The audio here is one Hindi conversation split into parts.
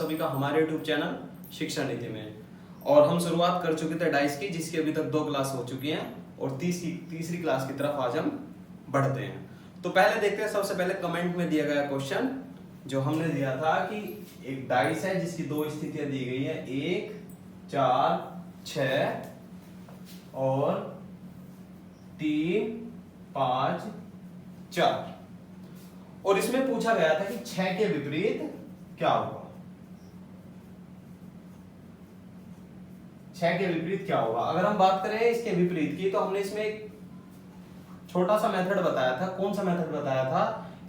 सभी का हमारे यूट्यूब चैनल शिक्षा नीति में। और हम शुरुआत कर चुके थे डाइस की, जिसकी अभी तक 2 क्लास हो चुकी हैं और तीसरी क्लास की तरफ आज हम बढ़ते हैं। तो पहले देखते हैं, सबसे पहले कमेंट में दिया गया क्वेश्चन जो हमने दिया था कि एक डाइस है जिसकी 2 स्थितियां दी गई है, 1, 4, 6 और 3, 5, 4। और इसमें पूछा गया था कि 6 के विपरीत क्या होगा। 6 के विपरीत क्या होगा। अगर हम बात करें इसके विपरीत की, तो हमने इसमें एक छोटा सा मेथड बताया था। कौन सा मेथड बताया था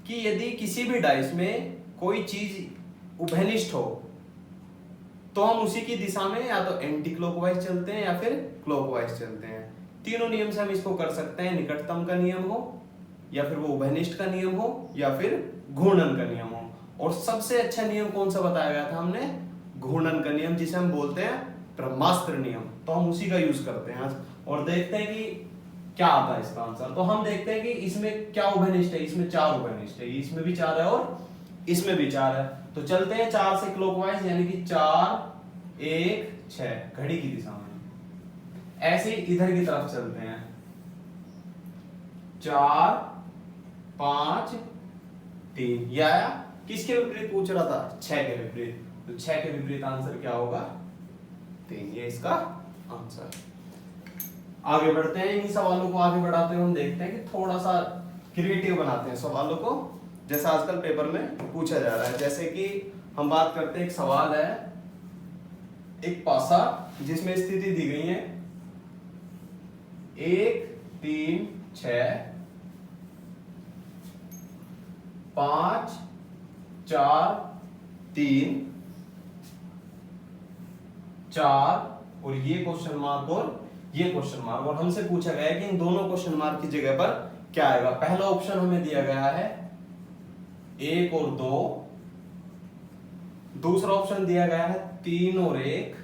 कि यदि किसी भी डाइस में कोई चीज उभयनिष्ठ हो तो हम उसी की दिशा में या तो एंटी क्लॉकवाइज चलते हैं या फिर क्लॉकवाइज चलते हैं। तीनों नियम से हम इसको कर सकते हैं, निकटतम का नियम हो या फिर वो उभयनिष्ठ का नियम हो या फिर घूर्णन का नियम हो। और सबसे अच्छा नियम कौन सा बताया गया था हमने, घूर्णन का नियम, जिसे हम बोलते हैं ब्रह्मास्त्र नियम। तो हम उसी का यूज करते हैं आज और देखते हैं कि क्या आता है इसका आंसर। तो हम देखते हैं कि इसमें क्या उभयनिष्ठ है, इसमें 4 उभयनिष्ठ है, इसमें भी 4 है और इसमें भी 4 है। तो चलते हैं 4 से क्लॉकवाइज, यानी कि 4, 1, 6 घड़ी की दिशा में। ऐसे ही इधर की तरफ चलते हैं, 4, 5, 3। या किसके विपरीत पूछ रहा था, 6 के विपरीत। तो 6 के विपरीत आंसर क्या होगा, 3। ये इसका आंसर। आगे बढ़ते हैं, इन्हीं सवालों को आगे बढ़ाते हुए हम देखते हैं कि थोड़ा सा क्रिएटिव बनाते हैं सवालों को, जैसा आजकल पेपर में पूछा जा रहा है। जैसे कि हम बात करते हैं, एक सवाल है, एक पासा जिसमें स्थिति दी गई है 1, 3, 6, 5, 4, 3, 4 और ये क्वेश्चन मार्क और ये क्वेश्चन मार्क। और हमसे पूछा गया है कि इन दोनों क्वेश्चन मार्क की जगह पर क्या आएगा। पहला ऑप्शन हमें दिया गया है 1 और 2, दूसरा ऑप्शन दिया गया है 3 और 1,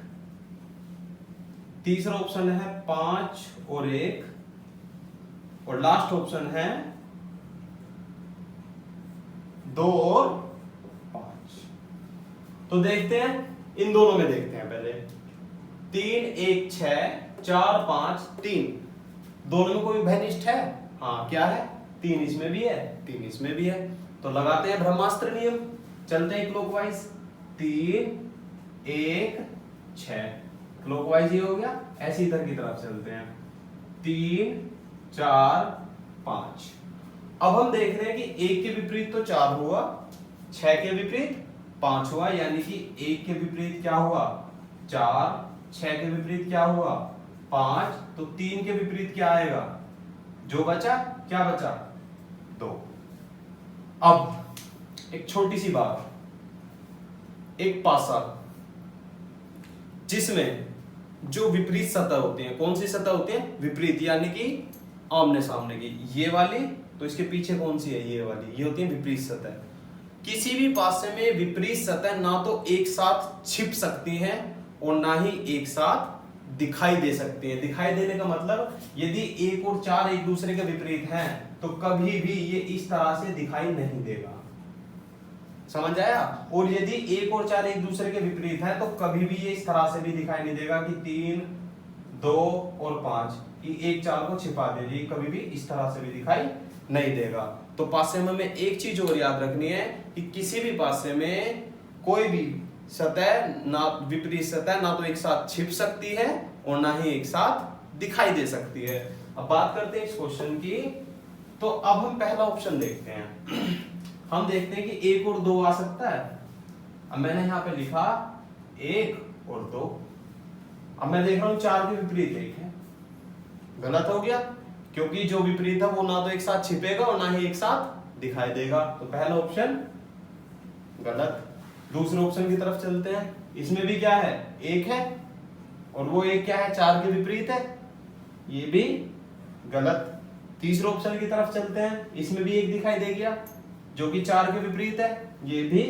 तीसरा ऑप्शन है 5 और 1 और लास्ट ऑप्शन है 2 और 5। तो देखते हैं, इन दोनों में देखते हैं पहले। 3, 1, 6, 4, 5, 3, दोनों में कोई उभयनिष्ठ है। हाँ, क्या है, 3 इसमें भी है, 3 इसमें भी है। तो लगाते हैं ब्रह्मास्त्र नियम, चलते हैं क्लॉकवाइज। 3, 1, 6 क्लॉकवाइज ये हो गया। ऐसे इधर की तरफ चलते हैं, 3, 4, 5। अब हम देख रहे हैं कि 1 के विपरीत तो 4 हुआ, 6 के विपरीत 5 हुआ, यानी कि 1 के विपरीत क्या हुआ, 4, 6 के विपरीत क्या हुआ, 5। तो 3 के विपरीत क्या आएगा, जो बचा, क्या बचा, 2। अब एक छोटी सी बात, एक पासा जिसमें जो विपरीत सतह होती है, कौन सी सतह होती है, विपरीत, यानी कि आमने सामने की, ये वाली। तो इसके पीछे कौन सी है, ये वाली, ये होती है विपरीत सतह। किसी भी पासे में विपरीत सतह ना तो एक साथ छिप सकती है और ना ही एक साथ दिखाई दे सकती है। दिखाई देने का मतलब, यदि 1 और 4 एक दूसरे के विपरीत हैं तो कभी भी ये इस तरह से दिखाई नहीं देगा, समझ आया। और यदि 1 और 4 एक दूसरे के विपरीत है तो कभी भी ये इस तरह से भी दिखाई नहीं देगा कि 3, 2 और 5 कि 1 4 को छिपा दे, कभी भी इस तरह से भी दिखाई नहीं देगा। तो पासे में हमें एक चीज और याद रखनी है कि किसी भी पासे में कोई भी सतह, ना विपरीत सतह, ना तो एक साथ छिप सकती है और ना ही एक साथ दिखाई दे सकती है। अब बात करते हैं इस क्वेश्चन की। तो अब हम पहला ऑप्शन देखते हैं। हम देखते हैं कि 1 और 2 आ सकता है। अब मैंने यहां पे लिखा 1 और 2। अब मैं देख रहा हूं 4 के विपरीत 1 है, गलत हो गया, क्योंकि जो विपरीत है वो ना तो एक साथ छिपेगा और ना ही एक साथ दिखाई देगा। तो पहला ऑप्शन गलत। दूसरे ऑप्शन की तरफ चलते हैं, इसमें भी क्या है, 1 है और वो 1 क्या है, 4 के विपरीत है, ये भी गलत। तीसरे ऑप्शन की तरफ चलते हैं, इसमें भी 1 दिखाई दे गया जो कि 4 के विपरीत है, ये भी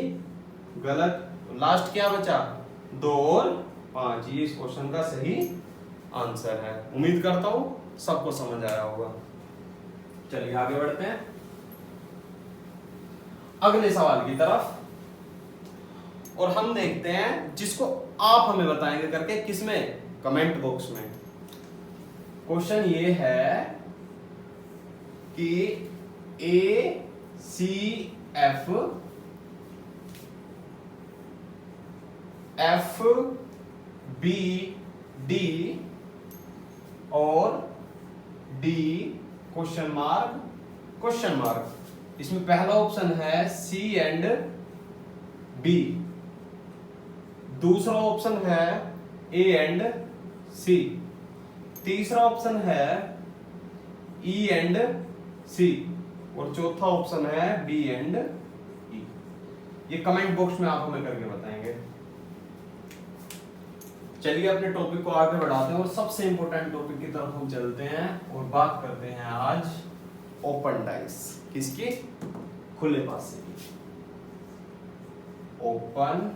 गलत। लास्ट क्या बचा, 2 और 5। ये इस क्वेश्चन का सही आंसर है। उम्मीद करता हूं सबको समझ आया होगा। चलिए आगे बढ़ते हैं अगले सवाल की तरफ। और हम देखते हैं जिसको आप हमें बताएंगे करके, किसमें, कमेंट बॉक्स में। क्वेश्चन ये है कि A C F F B D और डी क्वेश्चन मार्क। इसमें पहला ऑप्शन है सी एंड बी, दूसरा ऑप्शन है ए एंड सी, तीसरा ऑप्शन है ई एंड सी और चौथा ऑप्शन है बी एंड ई। ये कमेंट बॉक्स में आप हमें करके बताएंगे। चलिए अपने टॉपिक को आगे बढ़ाते हैं और सबसे इंपॉर्टेंट टॉपिक की तरफ हम चलते हैं और बात करते हैं आज ओपन डाइस। किसकी? खुले पासे की। ओपन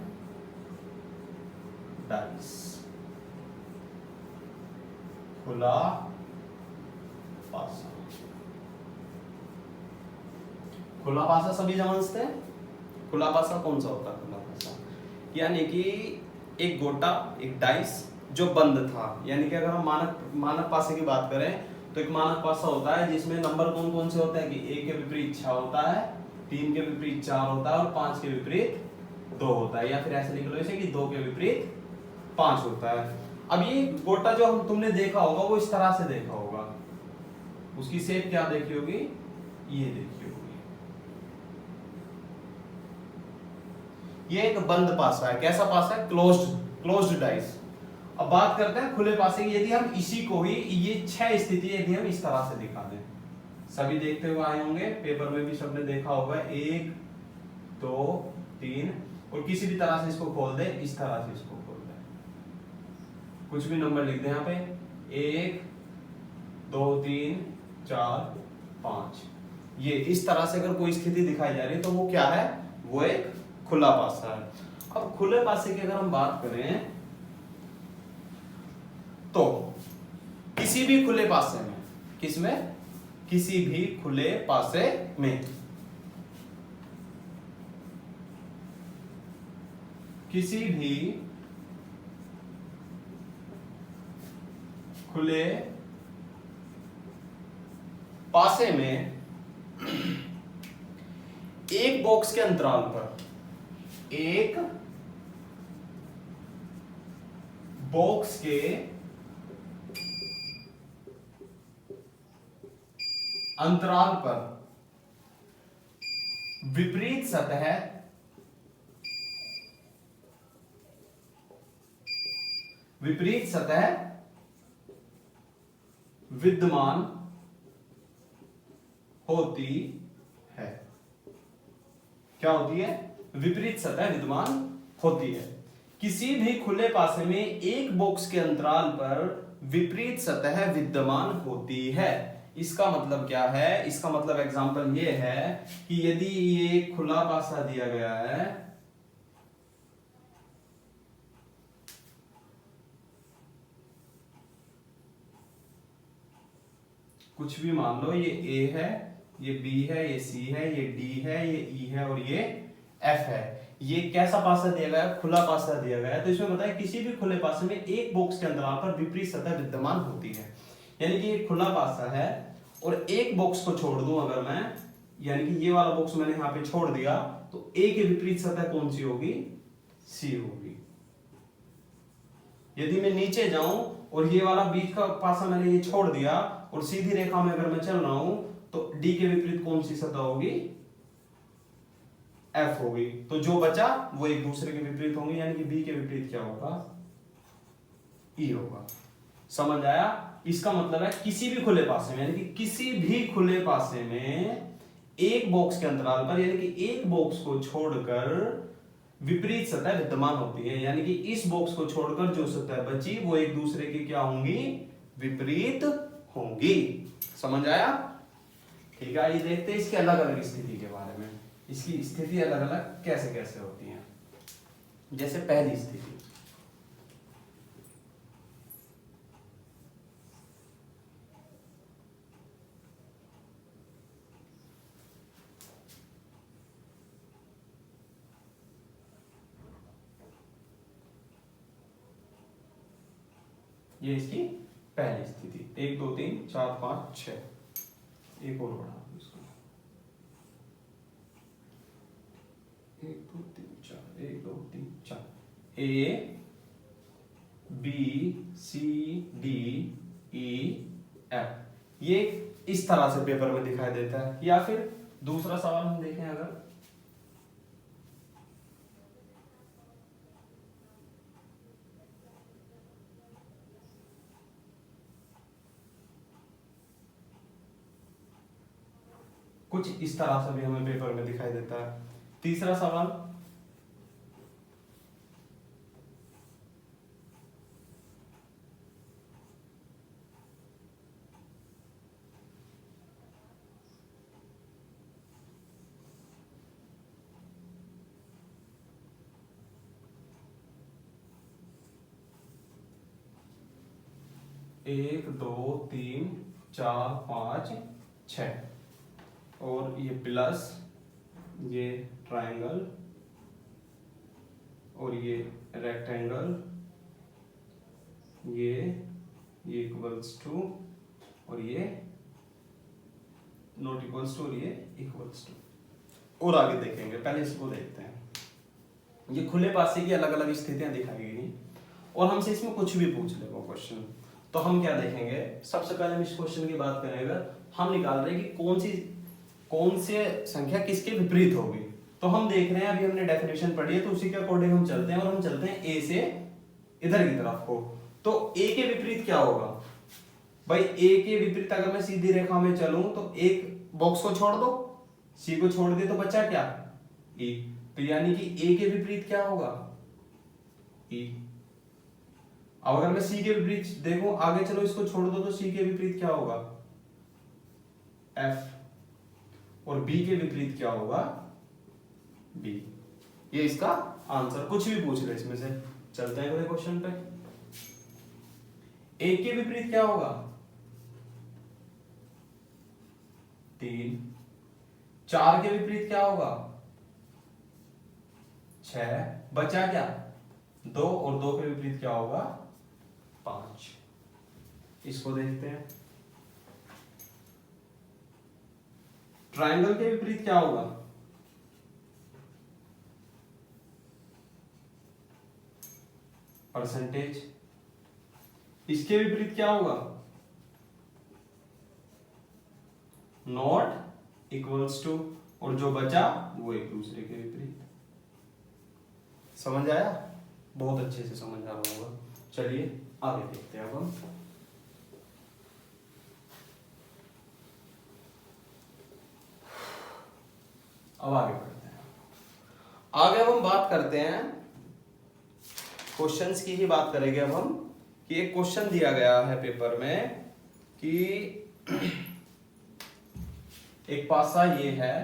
डाइस, खुला पासा। खुला पासा सभी समझते हैं। खुला पासा कौन सा होता है? खुला पासा यानी कि एक गोटा, एक डाइस जो बंद था। यानी कि अगर हम मानक पासे की बात करें तो एक मानक पासा होता है जिसमें नंबर कौन कौन से होते हैं कि 1 के विपरीत 6 होता है, 3 के विपरीत 4 होता है और 5 के विपरीत 2 होता है, या फिर ऐसे लिख लो इसे कि 2 के विपरीत 5 होता है। अब ये गोटा जो तुमने देखा होगा वो इस तरह से देखा होगा। उसकी शेप क्या देखी होगी? ये देखी होगी। ये एक बंद पासा है। कैसा पासा है? Closed dice. अब बात करते हैं खुले पासे की। यदि हम इसी को ही, ये 6 स्थिति यदि हम इस तरह से दिखा दें, सभी देखते हुए आए होंगे, पेपर में भी सबने देखा होगा, 1 2 3 और किसी भी तरह से इसको खोल दे, इस तरह से इसको खोल दे, कुछ भी नंबर लिख दे यहाँ पे, 1 2 3 4 5। ये इस तरह से अगर कोई स्थिति दिखाई जा रही है तो वो क्या है? वो एक खुला पासा है। अब खुले पासे की अगर हम बात करें तो किसी भी खुले पासे में, किसमें? किसी भी खुले पासे में, किसी भी खुले पासे में एक बॉक्स के अंतराल पर, एक बॉक्स के अंतराल पर विपरीत सतह विद्यमान होती है। क्या होती है? विपरीत सतह विद्यमान होती है। किसी भी खुले पासे में एक बॉक्स के अंतराल पर विपरीत सतह विद्यमान होती है। इसका मतलब क्या है? इसका मतलब एग्जांपल ये है कि यदि ये खुला पासा दिया गया है, कुछ भी मान लो, ये A है, ये B है, ये C है, ये D है, ये E है और ये F है। ये कैसा पासा दिया गया है? खुला पासा दिया गया है। तो इसमें बताया किसी भी खुले पासे में एक बॉक्स के अंतराल पर विपरीत सतह विद्यमान होती है। यानी कि ये खुला पासा है और एक बॉक्स को छोड़ दूं अगर मैं, यानी कि ये वाला बॉक्स मैंने यहाँ पे छोड़ दिया, तो A के विपरीत सतह कौन सी होगी? C होगी। यदि मैं नीचे जाऊं और ये वाला बीच का पासा मैंने ये छोड़ दिया और सीधी रेखा में अगर मैं चल रहा हूं तो D के विपरीत कौन सी सतह होगी? F होगी। तो जो बचा वो एक दूसरे के विपरीत होंगे, यानी कि B के विपरीत क्या होगा? E होगा। समझ आया? इसका मतलब है किसी भी खुले पासे में, यानी कि किसी भी खुले पासे में एक बॉक्स के अंतराल पर, यानी कि एक बॉक्स को छोड़कर विपरीत सतह विद्यमान होती है। यानी कि इस बॉक्स को छोड़कर जो सतह बची वो एक दूसरे की क्या होंगी? विपरीत होंगी। समझ आया? ठीक है, आइए देखते हैं इसके अलग अलग स्थिति के बारे में। इसकी स्थिति अलग अलग कैसे कैसे होती है। जैसे पहली स्थिति, ये इसकी पहली स्थिति। 1 2 3 4 5 6। एक और बढ़ा दो इसको। 1 2 3 4 1 2 3 4 A B C D E F. ये इस तरह से पेपर में दिखाई देता है। या फिर दूसरा सवाल हम देखें, अगर कुछ इस तरह से भी हमें पेपर में दिखाई देता है। तीसरा सवाल, एक दो तीन चार पाँच छः और ये प्लस ये ट्रायंगल और ये रेक्टेंगल ये इक्वल्स टू और ये नॉट इक्वल्स टू और ये इक्वल्स टू। और आगे देखेंगे, पहले इसको देखते हैं। ये खुले पासे की अलग अलग स्थितियां दिखाई गई और हमसे इसमें कुछ भी पूछ ले वो क्वेश्चन, तो हम क्या देखेंगे, सबसे पहले हम इस क्वेश्चन की बात करेंगे। हम निकाल रहे हैं कि कौन सी संख्या किसके विपरीत होगी। तो हम देख रहे हैं, अभी हमने डेफिनेशन पढ़ी है तो उसी के अकॉर्डिंग हम चलते हैं और हम चलते हैं ए से इधर की तरफ को। तो ए के विपरीत क्या होगा भाई, ए के विपरीत अगर मैं सीधी रेखा में चलूं तो एक बॉक्स को छोड़ दो, सी को छोड़ दे तो बचा क्या, ई। तो यानी कि ए के विपरीत क्या होगा, ई। अब अगर मैं सी के विपरीत देखो, आगे चलो इसको छोड़ दो तो सी के विपरीत क्या होगा, एफ। और बी के विपरीत क्या होगा, बी। ये इसका आंसर, कुछ भी पूछ ले इसमें से। चलते हैं अगले क्वेश्चन पे। ए के विपरीत क्या होगा, 3। 4 के विपरीत क्या होगा, 6। बचा क्या, 2। और 2 के विपरीत क्या होगा, 5। इसको देखते हैं। ट्रायंगल के विपरीत क्या होगा, परसेंटेज। इसके विपरीत क्या होगा, नॉट इक्वल्स टू। और जो बचा वो एक दूसरे के विपरीत। समझ आया, बहुत अच्छे से समझ आ रहा होगा। चलिए आगे देखते हैं अब हम। अब आगे बढ़ते हैं। आगे अब हम बात करते हैं क्वेश्चंस की ही बात करेंगे अब हम, कि एक क्वेश्चन दिया गया है पेपर में कि एक पासा ये है,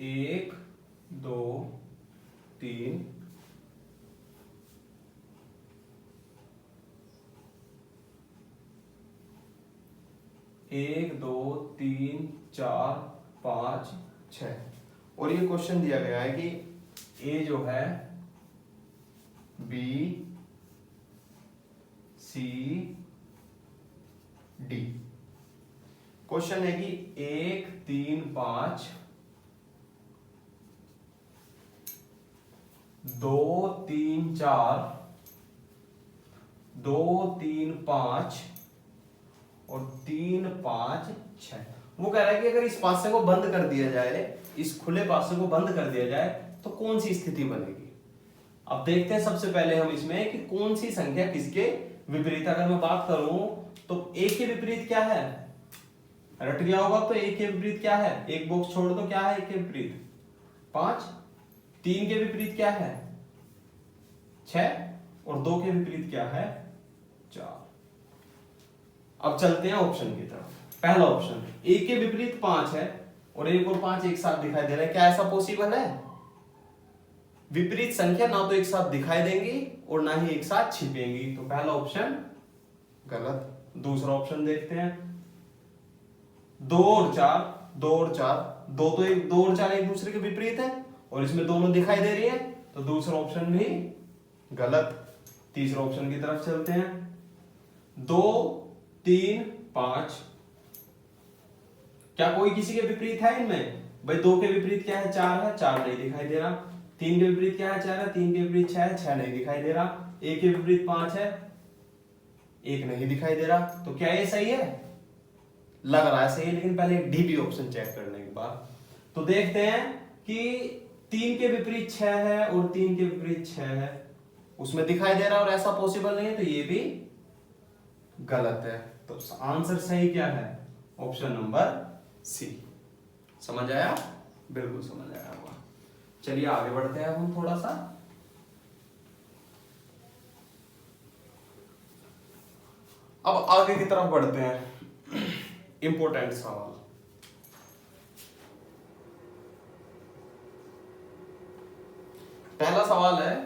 1 2 3 1 2 3 4 5 6। और ये क्वेश्चन दिया गया है कि ए जो है बी सी डी। क्वेश्चन है कि 1 3 5 2 3 4 2 3 5 और 3 5 6। वो कह रहा है कि अगर इस पासे को बंद कर दिया जाए, इस खुले पासे को बंद कर दिया जाए तो कौन सी स्थिति बनेगी। अब देखते हैं सबसे पहले हम इसमें कि कौन सी संख्या किसके विपरीत। अगर मैं बात करूं तो ए के विपरीत क्या है, रट गया होगा तो ए के विपरीत क्या है, एक बॉक्स छोड़ दो, क्या है ए के विपरीत, 5। 3 के विपरीत क्या है, 6। और 2 के विपरीत क्या है, 4। अब चलते हैं ऑप्शन की तरफ। पहला ऑप्शन, ए के विपरीत 5 है और 1 और 5 एक साथ दिखाई दे रहा है। क्या ऐसा पॉसिबल है, विपरीत संख्या ना तो एक साथ दिखाई देंगी और ना ही एक साथ छिपेंगी। तो पहला ऑप्शन गलत। दूसरा ऑप्शन देखते हैं, 2 और 4 2 और 4 2 और 4 एक दूसरे के विपरीत है और इसमें दोनों दिखाई दे रही है, तो दूसरा ऑप्शन भी गलत। तीसरे ऑप्शन की तरफ चलते हैं। 2 3 5, क्या कोई किसी के विपरीत है इनमें? भाई 2 के विपरीत क्या है? 4 है, 4 नहीं दिखाई दे रहा। 3 के विपरीत क्या है? 4 है, 3 के विपरीत 6 है, 6 नहीं दिखाई दे रहा। 1 के विपरीत 5 है, 1 नहीं दिखाई दे रहा। तो क्या ये सही है? लग रहा है सही है, लेकिन पहले डी बी ऑप्शन चेक करने के बाद तो देखते हैं कि 3 के विपरीत 6 है और 3 के विपरीत 6 है, उसमें दिखाई दे रहा है और ऐसा पॉसिबल नहीं है, तो ये भी गलत है। तो आंसर सही क्या है? Option number C. समझ आया? बिल्कुल समझ आया होगा। चलिए आगे बढ़ते हैं हम थोड़ा सा। अब आगे की तरफ बढ़ते हैं। इंपॉर्टेंट सवाल। पहला सवाल है,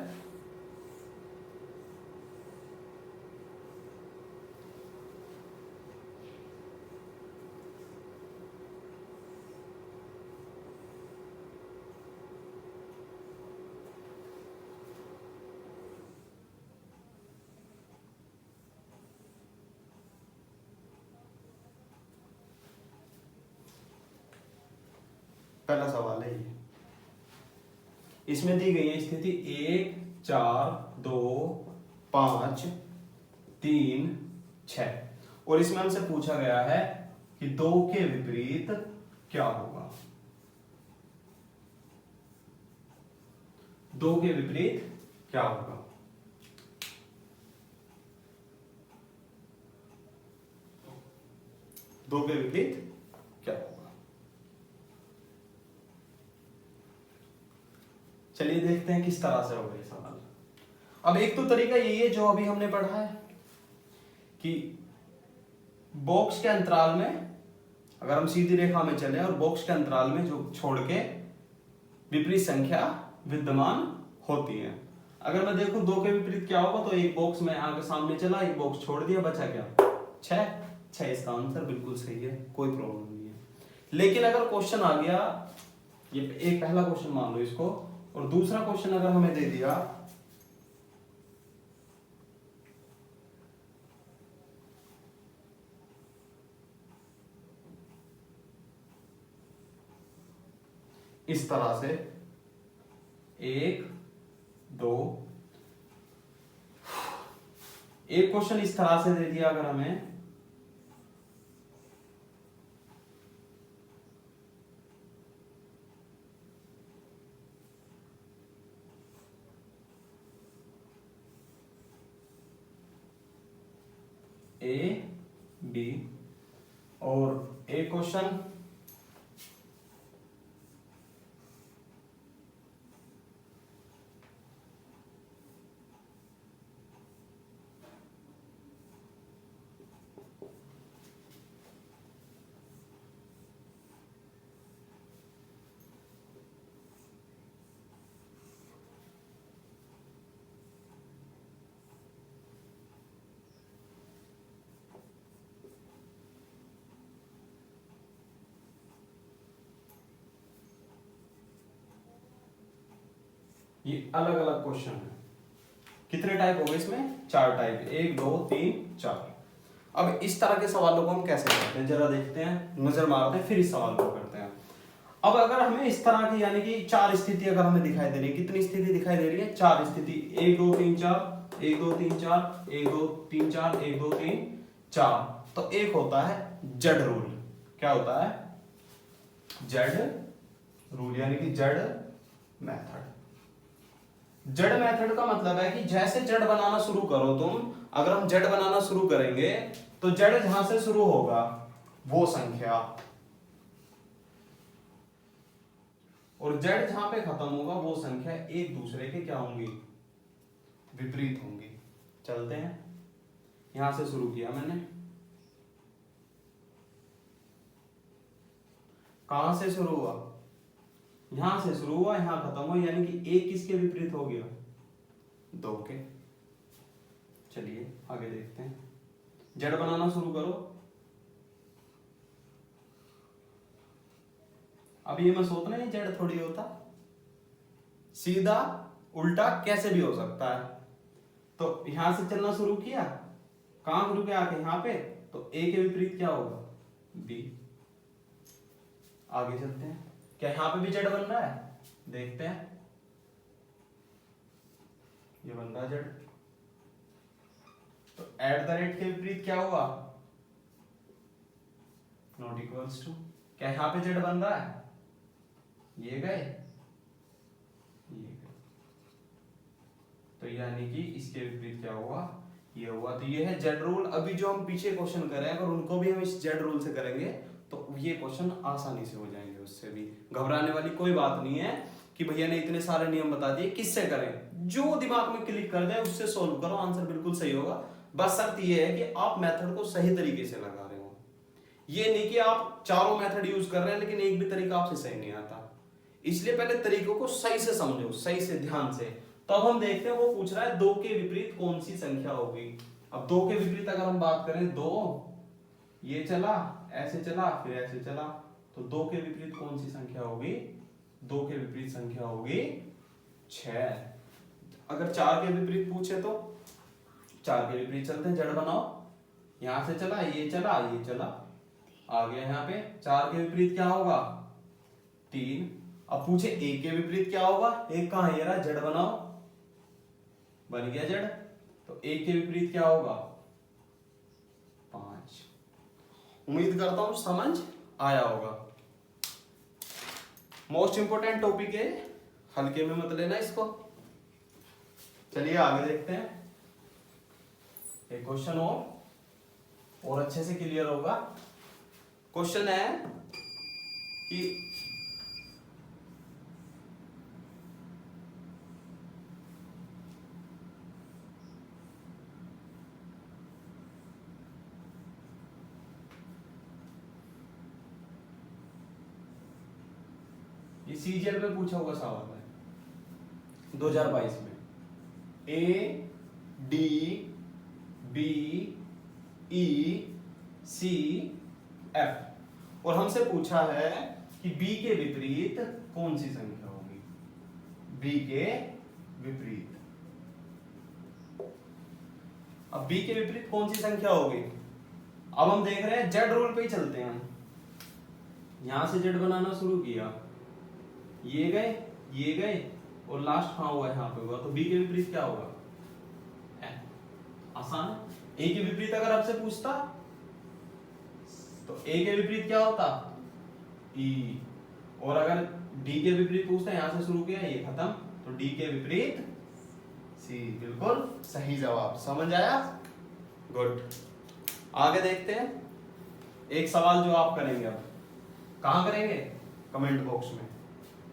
पहला सवाल है ये। इसमें दी गई है स्थिति 1 4 2 5 3 6, और इसमें हमसे पूछा गया है कि 2 के विपरीत क्या होगा। 2 के विपरीत क्या होगा? दो के विपरीत क्या होगा? चलिए देखते हैं किस तरह से होगा ये सवाल। अब एक तो तरीका यही है जो अभी हमने पढ़ा है कि बॉक्स के अंतराल में अगर हम सीधी रेखा में चले और बॉक्स के अंतराल में जो छोड़ के विपरीत संख्या विद्यमान होती है। अगर मैं देखूं 2 के विपरीत क्या होगा, तो एक बॉक्स में आगे सामने चला, एक बॉक्स छोड़ दिया, बचा क्या? 6। इसका आंसर बिल्कुल सही है, कोई प्रॉब्लम नहीं है। लेकिन अगर क्वेश्चन आ गया, ये एक पहला क्वेश्चन मान लो इसको, और दूसरा क्वेश्चन अगर हमें दे दिया इस तरह से 1 2, एक क्वेश्चन इस तरह से दे दिया अगर हमें, ए बी, और एक क्वेश्चन ये अलग अलग क्वेश्चन है। कितने टाइप हो गए इसमें? 4 टाइप, 1 2 3 4। अब इस तरह के सवालों को हम कैसे करते हैं जरा देखते हैं, नजर मारते हैं, फिर इस सवाल को करते हैं। अब अगर हमें इस तरह की यानी कि 4 स्थिति अगर हमें दिखाई दे रही है, कितनी स्थिति दिखाई दे रही है? 4 स्थिति, 1 2 3 4, 1 2 3 4, 1 2 3 4, 1 2 3 4। तो एक होता है जेड रूल। क्या होता है? जेड रूल, यानी कि जेड मेथड। जेड मेथड का मतलब है कि जैसे जेड बनाना शुरू करो तुम, अगर हम जेड बनाना शुरू करेंगे तो जेड जहां से शुरू होगा वो संख्या, और जेड जहां पे खत्म होगा वो संख्या एक दूसरे के क्या होंगी? विपरीत होंगी। चलते हैं, यहां से शुरू किया मैंने, कहां से शुरू हुआ? यहां से शुरू हुआ, यहां खत्म हुआ, यानी कि एक किसके विपरीत हो गया? 2 के। चलिए आगे देखते हैं, जेड बनाना शुरू करो। अब ये मैं सोचना है जेड थोड़ी होता, सीधा उल्टा कैसे भी हो सकता है। तो यहां से चलना शुरू किया, कहां रुके आके यहां पे, तो ए के विपरीत क्या होगा, बी। आगे चलते हैं, क्या यहां पे भी जेड बन रहा है, देखते हैं। ये बन रहा जेड, तो एट द रेट के विपरीत क्या हुआ, नॉट इक्वल्स टू। क्या यहां पे जेड बन रहा है, ये गए, ये गए, तो यानी कि इसके विपरीत क्या हुआ, ये हुआ। तो ये है जेड रूल। अभी जो हम पीछे क्वेश्चन कर रहे हैं, अगर उनको भी हम इस जेड रूल से करेंगे तो ये क्वेश्चन आसानी से हो जाएंगे, उससे भी घबराने वाली कोई बात नहीं है कि भैया ने इतने सारे नियम बता दिए, किससे करें, जो दिमाग में क्लिक कर जाए उससे सोल्व करो, आंसर बिल्कुल सही होगा। बस शर्त ये है कि आप मेथड को सही तरीके से लगा रहे हो, ये नहीं कि आप चारों मेथड यूज कर रहे हैं लेकिन एक भी तरीका आपसे सही नहीं आता। इसलिए पहले तरीकों को सही से समझो, सही से ध्यान से। तो अब हम देखते हैं, वो पूछ रहा है दो के विपरीत कौन सी संख्या होगी। अब दो के विपरीत अगर हम बात करें, दो ये चला, ऐसे चला, फिर ऐसे चला, तो दो के विपरीत कौन सी संख्या होगी, दो के विपरीत संख्या होगी 6। अगर चार के विपरीत पूछे तो चार के विपरीत चलते हैं, जड़ बनाओ, यहां से चला, ये चला, ये चला, आ गया यहाँ पे। चार के विपरीत क्या होगा, 3। अब पूछे एक के विपरीत क्या होगा, एक कहां है, ये रहा, जड़ बनाओ, बन गया जड़। तो एक के विपरीत क्या होगा, 5। उम्मीद करता हूं समझ आया होगा। मोस्ट इंपोर्टेंट टॉपिक है, हल्के में मत लेना इसको। चलिए आगे देखते हैं, एक क्वेश्चन और अच्छे से क्लियर होगा। क्वेश्चन है कि ये सीजीएल में पूछा हुआ सवाल है 2022 में। A D B E C F, और हमसे पूछा है कि बी के विपरीत कौन सी संख्या होगी, बी के विपरीत। अब बी के विपरीत कौन सी संख्या होगी, अब हम देख रहे हैं जेड रूल पे ही चलते हैं। यहां से जेड बनाना शुरू किया, ये गए और लास्ट कहां हुआ, यहां पे हुआ, तो बी के विपरीत क्या होगा, आसान है। ए के विपरीत अगर आपसे पूछता तो ए के विपरीत क्या होता, ई, और अगर डी के विपरीत पूछता, यहां से शुरू किया, ये खत्म, तो डी के विपरीत सी। बिल्कुल सही जवाब, समझ आया, गुड। आगे देखते हैं, एक सवाल जो आप करेंगे, अब कहां करेंगे, कमेंट बॉक्स में,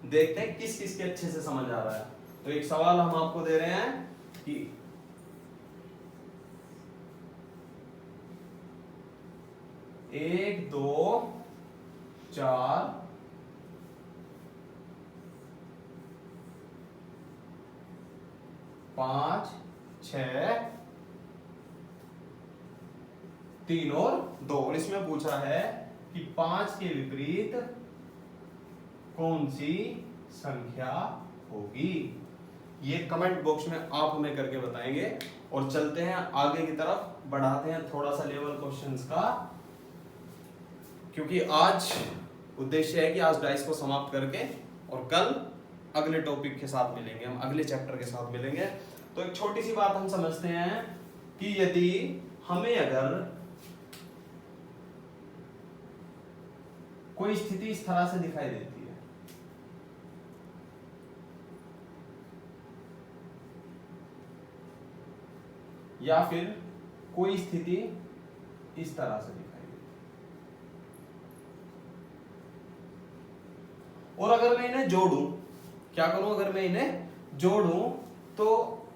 देखते हैं किस किस के अच्छे से समझ आ रहा है। तो एक सवाल हम आपको दे रहे हैं कि 1 2 4 5 6 3 और 2, और इसमें पूछा है कि 5 के विपरीत कौन सी संख्या होगी। ये कमेंट बॉक्स में आप हमें करके बताएंगे। और चलते हैं आगे की तरफ, बढ़ाते हैं थोड़ा सा लेवल क्वेश्चंस का, क्योंकि आज उद्देश्य है कि आज डाइस को समाप्त करके और कल अगले टॉपिक के साथ मिलेंगे, हम अगले चैप्टर के साथ मिलेंगे। तो एक छोटी सी बात हम समझते हैं कि यदि हमें अगर कोई स्थिति इस तरह से दिखाई देती है, या फिर कोई स्थिति इस तरह से दिखाई देती है, और अगर मैं इन्हें जोड़ूं, क्या करूं, अगर मैं इन्हें जोड़ूं तो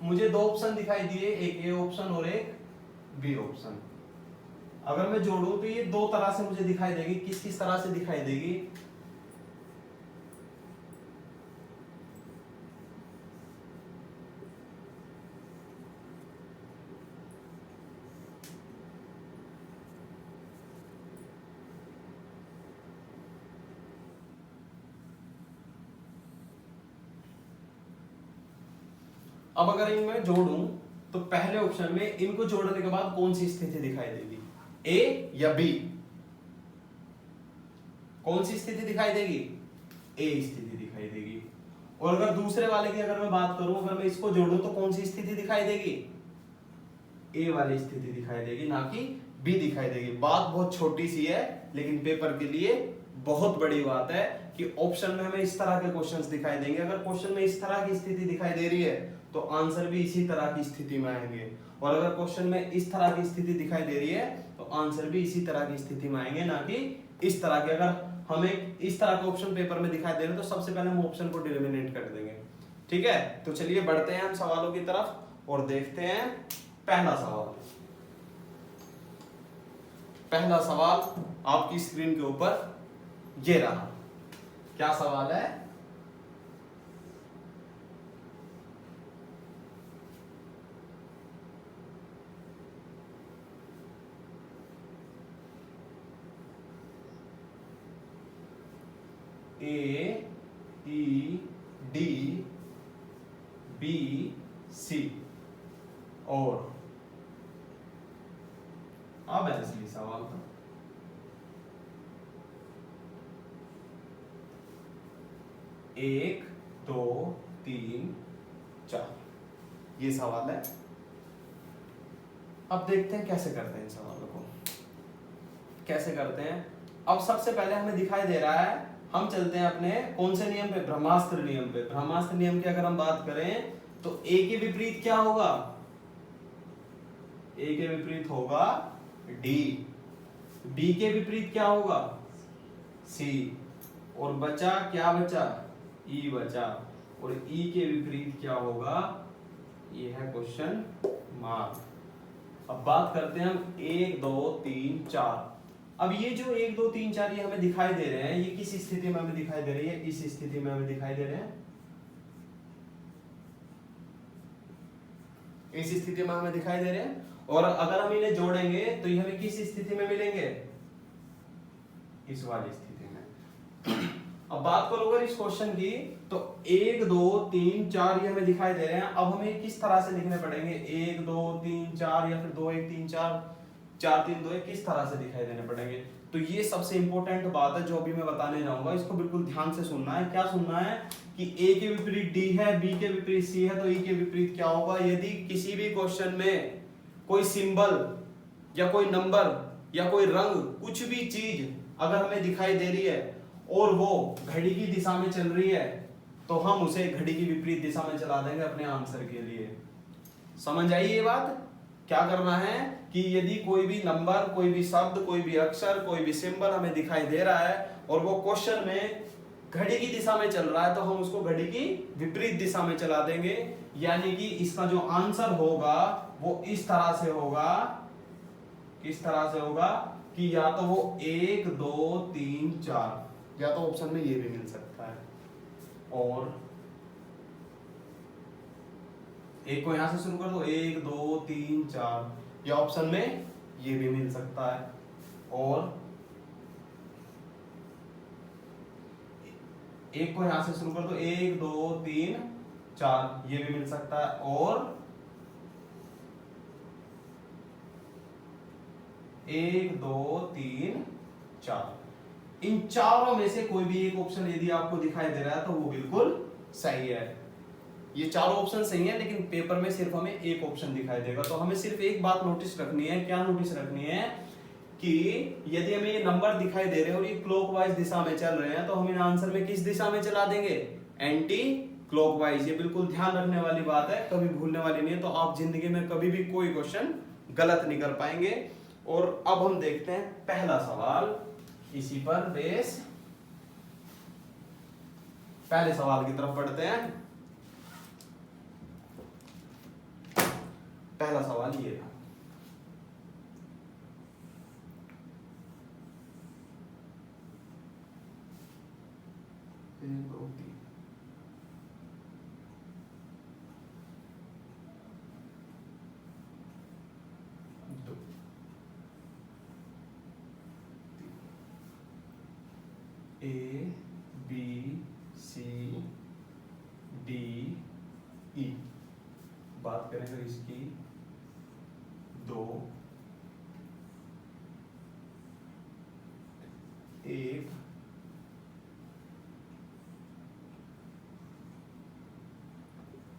मुझे दो ऑप्शन दिखाई दिए, एक ए ऑप्शन और एक बी ऑप्शन। अगर मैं जोड़ूं तो ये दो तरह से मुझे दिखाई देगी, किस किस तरह से दिखाई देगी, अब अगर इनमें जोड़ूं तो पहले ऑप्शन में इनको जोड़ने के बाद कौन सी स्थिति दिखाई देगी, ए या बी? कौन सी स्थिति दिखाई देगी? ए स्थिति दिखाई देगी। और अगर दूसरे वाले की अगर मैं बात करूं, अगर मैं इसको जोड़ूं तो कौन सी स्थिति दिखाई देगी? ए वाली स्थिति दिखाई देगी, ना कि बी दिखाई देगी। बात बहुत छोटी सी है लेकिन पेपर के लिए बहुत बड़ी बात है कि ऑप्शन में हमें इस तरह के क्वेश्चंस दिखाई देंगे। अगर क्वेश्चन में इस तरह की स्थिति दिखाई दे रही है तो आंसर भी इसी तरह की स्थिति में आएंगे, और अगर क्वेश्चन में इस तरह की स्थिति दिखाई दे रही है तो आंसर भी इसी तरह की स्थिति में आएंगे, ना कि इस तरह के। अगर हमें इस तरह के ऑप्शन पेपर में दिखाई दे रहे हैं तो सबसे पहले हम ऑप्शन को डिलिमिनेट कर देंगे। ठीक है, तो चलिए बढ़ते हैं हम सवालों की तरफ और देखते हैं पहला सवाल। पहला सवाल आपकी स्क्रीन के ऊपर ये रहा। क्या सवाल है? ए ई डी बी सी और अब ऐसे सवाल था, एक दो तीन चार, ये सवाल है। अब देखते हैं कैसे करते हैं इन सवालों को, कैसे करते हैं। अब सबसे पहले हमें दिखाई दे रहा है, हम चलते हैं अपने कौन से नियम पे? ब्रह्मास्त्र नियम पे। ब्रह्मास्त्र नियम की अगर हम बात करें तो ए के विपरीत क्या होगा? ए के विपरीत होगा डी, बी के विपरीत क्या होगा? सी, और बचा क्या बचा? ई बचा, और ई के विपरीत क्या होगा? ये है क्वेश्चन मार्क। अब बात करते हैं हम एक दो तीन चार। अब ये जो एक दो तीन चार ये हमें दिखाई दे रहे हैं, ये किस स्थिति में हमें दिखाई दे रही है? इस स्थिति में हमें दिखाई दे रहे हैं, इस स्थिति में हमें दिखाई दे रहे हैं। और अगर हम इन्हें जोड़ेंगे तो ये हमें किस स्थिति में मिलेंगे? इस वाली स्थिति में। अब बात करो अगर इस क्वेश्चन की, तो एक दो तीन चार ये हमें दिखाई दे रहे हैं। अब हमें किस तरह से लिखने पड़ेंगे? एक दो तीन चार या फिर दो एक तीन चार, चार तीन दो एक, किस तरह से दिखाई देने पड़ेंगे? तो ये सबसे इंपॉर्टेंट बात है जो अभी मैं बताने जाऊंगा, इसको बिल्कुल ध्यान से सुनना है। क्या सुनना है कि ए के विपरीत डी है, बी के विपरीत सी है, तो ई के विपरीत क्या होगा? यदि किसी भी क्वेश्चन में कोई सिंबल या कोई नंबर या कोई रंग, कुछ भी चीज अगर हमें दिखाई दे रही है और वो घड़ी की दिशा में चल रही है, तो हम उसे घड़ी की विपरीत दिशा में चला देंगे अपने आंसर के लिए। समझ आई ये बात? क्या करना है कि यदि कोई भी नंबर, कोई भी शब्द, कोई भी अक्षर, कोई भी सिंबल हमें दिखाई दे रहा है और वो क्वेश्चन में घड़ी की दिशा में चल रहा है, तो हम उसको घड़ी की विपरीत दिशा में चला देंगे। यानी कि इसका जो आंसर होगा वो इस तरह से होगा, किस तरह से होगा कि या तो वो एक दो तीन चार, या तो ऑप्शन में ये भी मिल सकता है, और एक को यहां से शुरू कर दो, एक दो तीन चार, या ऑप्शन में ये भी मिल सकता है, और एक को यहां से शुरू कर दो, एक दो तीन चार, ये भी मिल सकता है, और एक दो तीन चार। इन चारों में से कोई भी एक ऑप्शन यदि आपको दिखाई दे रहा है तो वो बिल्कुल सही है। ये चारों ऑप्शन सही है, लेकिन पेपर में सिर्फ हमें एक ऑप्शन दिखाई देगा। तो हमें सिर्फ एक बात नोटिस रखनी है। क्या नोटिस रखनी है? कि यदि हमें ये नंबर दिखाई दे रहे हैं और ये क्लॉकवाइज दिशा में चल रहे हैं, तो हम इन आंसर में किस दिशा में चला देंगे? Anti clockwise. ये बिल्कुल ध्यान रखने वाली बात है, कभी भूलने वाली नहीं है। तो आप जिंदगी में कभी भी कोई क्वेश्चन गलत नहीं कर पाएंगे। और अब हम देखते हैं पहला सवाल, इसी पर बेस पहले सवाल की तरफ बढ़ते हैं। पहला सवाल ये था, ए बी सी डी ई, बात करें तो इसकी 2 1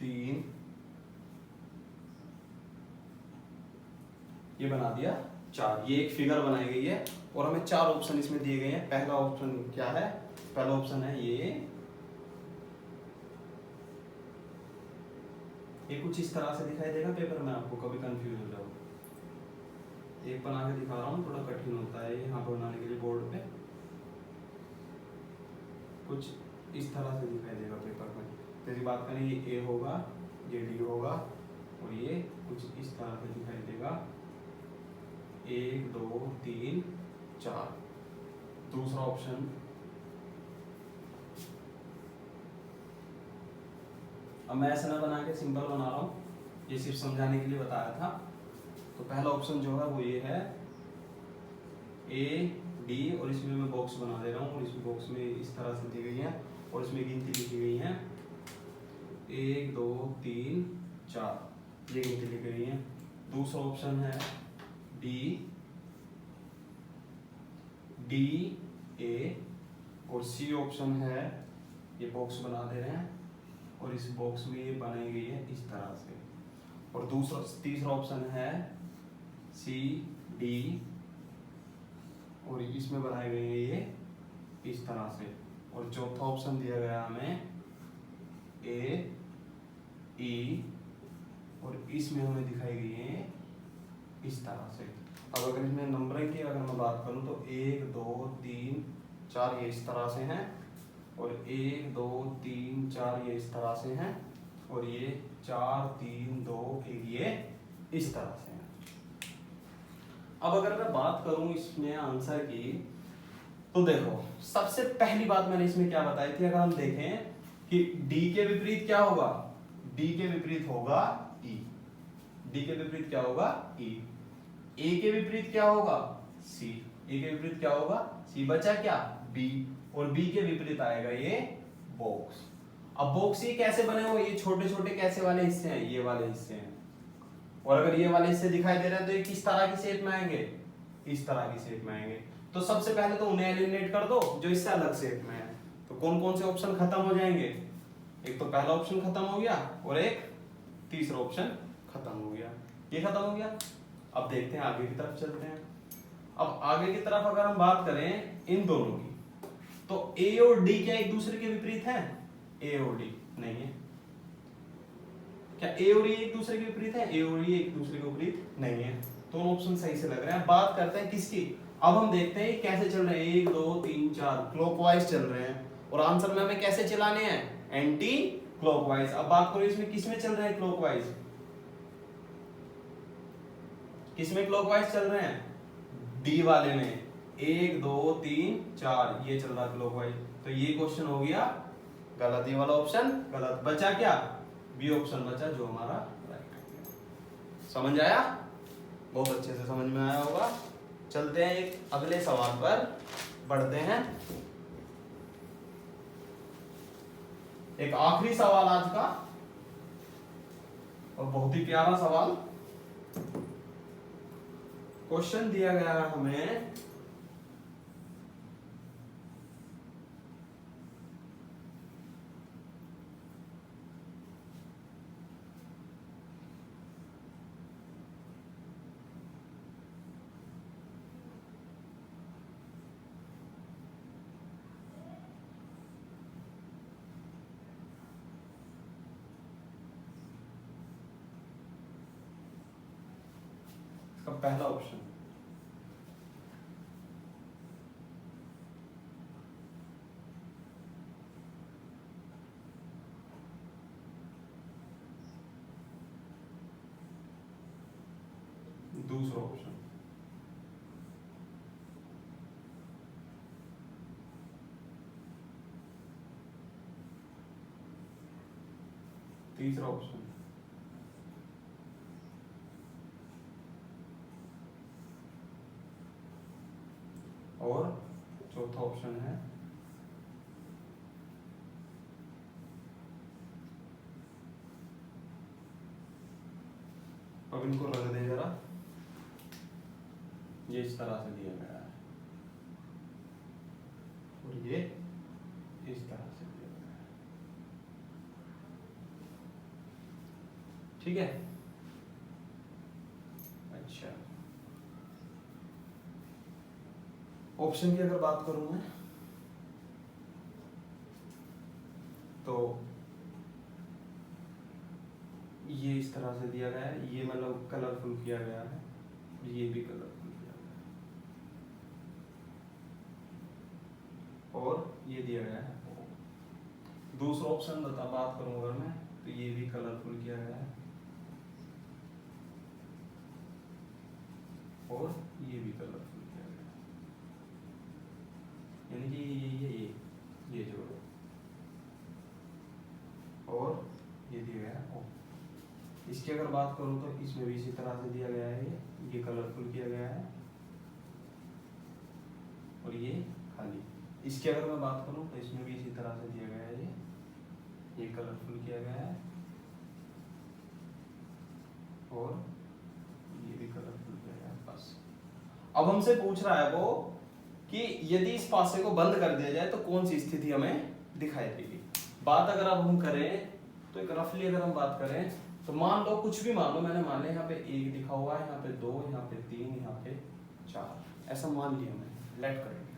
3 ये बना दिया 4। ये एक फिगर बनाई गई है और हमें 4 ऑप्शन इसमें दिए गए हैं। पहला ऑप्शन क्या है? पहला ऑप्शन है ये कुछ इस तरह से दिखाई देगा पेपर में, आपको कभी कंफ्यूज हो जाओ। एक बना के दिखा रहा हूँ, थोड़ा कठिन होता है यहाँ पर बनाने के लिए। बोर्ड पे कुछ इस तरह से दिखाई देगा पेपर में। तेरी बात करें, ये ए होगा, ये डी होगा और ये कुछ इस तरह से दिखाई देगा 1 2 3 4। दूसरा ऑप्शन, अब मैं ऐसा ना बना के सिंपल बना रहा हूँ, ये सिर्फ समझाने के लिए बताया था। तो पहला ऑप्शन जो है वो ये है ए डी, और इसमें मैं बॉक्स बना दे रहा हूँ और इस बॉक्स में इस तरह से दी गई है और इसमें गिनती लिखी गई है 1 2 3 4, ये गिनती लिखी गई है। दूसरा ऑप्शन है डी ए, और सी ऑप्शन है, ये बॉक्स बना दे रहे हैं और इस बॉक्स में ये बनाई गई है इस तरह से। और तीसरा ऑप्शन है सी डी, और इसमें बनाए गए हैं ये इस तरह से। और चौथा ऑप्शन दिया गया हमें ए ई, और इसमें हमें दिखाई गई है इस तरह से। अब अगर इसमें नंबरिंग की अगर मैं बात करूं तो 1 2 3 4 ये इस तरह से हैं, और 1 2 3 4 ये इस तरह से हैं, और ये 4 3 2 1 ये इस तरह से हैं। अब अगर मैं बात करूं इसमें आंसर की, तो देखो सबसे पहली बात मैंने इसमें क्या बताई थी, अगर हम देखें कि D के विपरीत क्या होगा, D के विपरीत होगा E, D के विपरीत क्या होगा E, A के विपरीत क्या होगा C, A के विपरीत क्या होगा C, बचा क्या B, और B के विपरीत आएगा ये बॉक्स। अब बॉक्स ये कैसे बने हुए, ये छोटे छोटे कैसे वाले हिस्से हैं, ये वाले हिस्से हैं, और अगर ये वाले हिस्से दिखाई दे रहे हैं तो ये किस तरह की शेप में आएंगे, इस तरह की शेप में आएंगे। तो सबसे पहले तो उन्हें एलिमिनेट कर दो जो इससे अलग शेप में है। तो कौन कौन से ऑप्शन खत्म हो जाएंगे, एक तो पहला ऑप्शन खत्म हो गया और एक तीसरा ऑप्शन खत्म हो गया, ये खत्म हो गया। अब देखते हैं आगे की तरफ चलते हैं। अब आगे की तरफ अगर हम बात करें इन दोनों की, तो ए और डी क्या एक दूसरे के विपरीत हैं, ए और डी नहीं है। क्या ए और ये एक दूसरे के विपरीत है, ए और ये एक दूसरे के विपरीत नहीं है। दोनों ऑप्शन सही से लग रहे हैं। बात करते हैं किसकी, अब हम देखते हैं कैसे चल रहे हैं, 1 2 3 4 क्लॉकवाइज चल रहे हैं, और आंसर में हमें कैसे चलाने हैं, एंटी क्लॉकवाइज। अब बात करो इसमें किसमें चल रहे हैं क्लॉकवाइज, किसमें क्लॉकवाइज चल रहे हैं, डी वाले में 1 2 3 4 ये चल रहा है क्लॉकवाइज। तो ये क्वेश्चन हो गया गलत, ये वाला ऑप्शन गलत। बचा क्या, बी ऑप्शन बचा जो हमारा राइट है। समझ आया, बहुत अच्छे से समझ में आया होगा। चलते हैं एक अगले सवाल पर बढ़ते हैं। एक आखिरी सवाल आज का, और बहुत ही प्यारा सवाल। क्वेश्चन दिया गया है हमें इसका पहला ऑप्शन, दूसरा ऑप्शन, तीसरा ऑप्शन, और चौथा ऑप्शन है अब इनको रंग दे जरा। ये इस तरह से दिया गया है और ये इस तरह से दिया गया है, ठीक है। अच्छा, ऑप्शन की अगर बात करूं मैं तो ये इस तरह से दिया गया है, ये मतलब कलरफुल किया गया है, ये भी कलरफुल किया गया है और ये दिया गया है। दूसरा ऑप्शन बात करूं अगर मैं तो ये भी कलरफुल किया गया है और ये भी कलरफुल किया गया है, यानी कि ये जोड़ो और ये दिया गया है। इसकी अगर बात करूं तो इसमें भी इसी तरह से दिया गया है, ये कलरफुल किया गया है और ये खाली। इसकी अगर मैं बात करूं तो इसमें भी इसी तरह से दिया गया है, ये कलरफुल किया गया है और ये भी कलरफुल किया गया है। बस अब हमसे पूछ रहा है वो कि यदि इस पासे को बंद कर दिया जाए तो कौन सी स्थिति हमें दिखाई देगी। बात अगर अब हम करें तो एक रफली अगर हम बात करें तो मान लो कुछ भी मान लो, मैंने माने यहाँ पे 1 लिखा हुआ है, यहाँ पे 2, यहाँ पे 3, यहाँ पे 4, ऐसा मान लिया मैंने, लेट करेंगे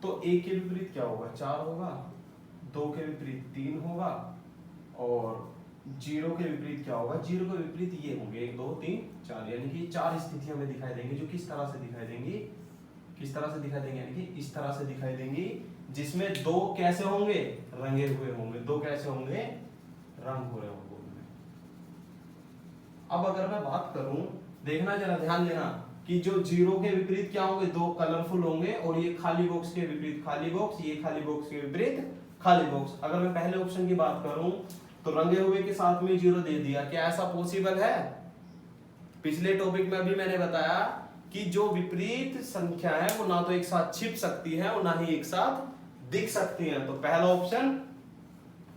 तो 1 के विपरीत क्या होगा, 4 होगा, 2 के विपरीत 3 होगा और 0 के विपरीत क्या होगा, 0 के विपरीत ये होंगे 1 2 3 4, यानी कि 4 स्थिति हमें दिखाई देंगी जो किस तरह से दिखाई देंगी, किस तरह से दिखाई देंगे, यानी कि इस तरह से दिखाई देंगी, जिसमें 2 कैसे होंगे, रंगे हुए होंगे, 2 कैसे होंगे, रंग हो रहे होंगे। अब अगर मैं बात करूं, देखना जरा ध्यान देना कि जो 0 के विपरीत क्या होंगे, 2 कलरफुल होंगे और ये खाली बॉक्स के विपरीत खाली बॉक्स, ये खाली बॉक्स के विपरीत खाली बॉक्स। अगर मैं पहले ऑप्शन की बात करूं तो रंगे हुए के साथ में 0 दे दिया, क्या ऐसा पॉसिबल है? पिछले टॉपिक में अभी मैंने बताया कि जो विपरीत संख्या है वो ना तो एक साथ छिप सकती है और ना ही एक साथ दिख सकती है, तो पहला ऑप्शन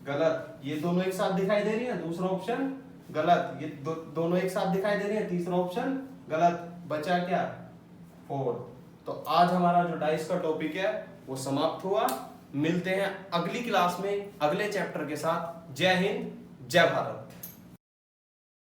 गलत, ये दोनों एक साथ दिखाई दे रही है, दूसरा ऑप्शन गलत, ये दोनों एक साथ दिखाई दे रही है, तीसरा ऑप्शन गलत, बचा क्या, 4। तो आज हमारा जो डाइस का टॉपिक है वो समाप्त हुआ। मिलते हैं अगली क्लास में अगले चैप्टर के साथ। जय हिंद, जय भारत।